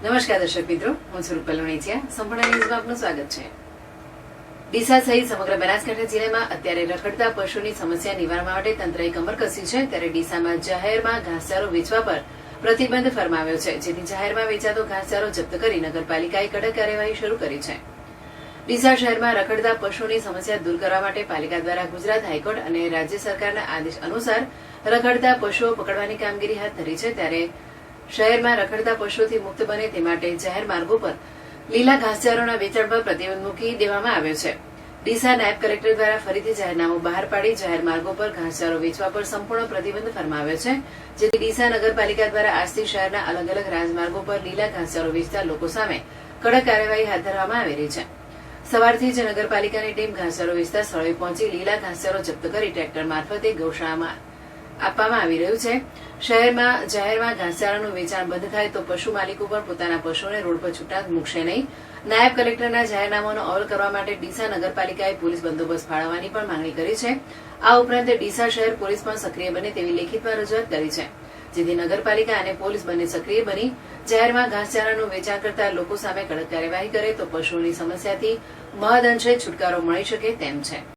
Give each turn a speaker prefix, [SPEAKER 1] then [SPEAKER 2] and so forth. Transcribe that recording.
[SPEAKER 1] નમસ્કાર દર્શક મિત્રો, હું છું રૂપલ વણેચિયા. સંપૂર્ણ ન્યૂઝમાં આપનું સ્વાગત છે. ડીસા સહિત સમગ્ર બનાસકાંઠા જિલ્લામાં અત્યારે રખડતા પશુની સમસ્યા નિવારવા માટે તંત્રએ કમર કસી છે. ત્યારે ડીસામાં જાહેરમાં ઘાસચારો વેચવા પર પ્રતિબંધ ફરમાવ્યો છે, જેથી જાહેરમાં વેચાતો ઘાસચારો જપ્ત કરી નગરપાલિકાએ કડક કાર્યવાહી શરૂ કરી છે. ડીસા શહેરમાં રખડતા પશુની સમસ્યા દૂર કરવા માટે પાલિકા દ્વારા ગુજરાત હાઈકોર્ટ અને રાજ્ય સરકારના આદેશ અનુસાર રખડતા પશુઓ પકડવાની કામગીરી હાથ ધરી છે. ત્યારે શહેરમાં રખડતા પશુઓથી મુક્ત બને તે માટે જાહેર માર્ગો પર લીલા ઘાસચારોના વેચાણ પર પ્રતિબંધ મૂકી દેવામાં આવ્યો છે. ડીસા નાયબ કલેક્ટર દ્વારા ફરીથી જાહેરનામું બહાર પાડી જાહેર માર્ગો પર ઘાસચારો વેચવા પર સંપૂર્ણ પ્રતિબંધ ફરમાવ્યો છે, જેથી ડીસા નગરપાલિકા દ્વારા આજથી શહેરના અલગ અલગ રાજમાર્ગો પર લીલા ઘાસચારો વેચતા લોકો સામે કડક કાર્યવાહી હાથ ધરવામાં આવી રહી છે. સવારથી જ નગરપાલિકાની ટીમ ઘાસચારો વેચતા સ્થળોએ પહોંચી લીલા ઘાસચારો જપ્ત કરી ટ્રેક્ટર મારફતે ગૌશાળામાં આપવામાં આવી રહ્યું છે. શહેરમાં જાહેરમાં ઘાસચારાનું વેચાણ બંધ થાય તો પશુ માલિકો પણ પોતાના પશુઓને રોડ પર છૂટા મૂકશે નહીં. નાયબ કલેક્ટરના જાહેરનામાનો અમલ કરવા માટે ડીસા નગરપાલિકાએ પોલીસ બંદોબસ્ત ફાળવવાની પણ માંગણી કરી છે. આ ઉપરાંત ડીસા શહેર પોલીસ પણ સક્રિય બને તેવી લેખિતમાં રજૂઆત કરી છે, જેથી નગરપાલિકા અને પોલીસ બંને સક્રિય બની જાહેરમાં ઘાસચારાનું વેચાણ કરતા લોકો સામે કડક કાર્યવાહી કરે તો પશુઓની સમસ્યાથી મહદઅંશે છુટકારો મળી શકે તેમ છે.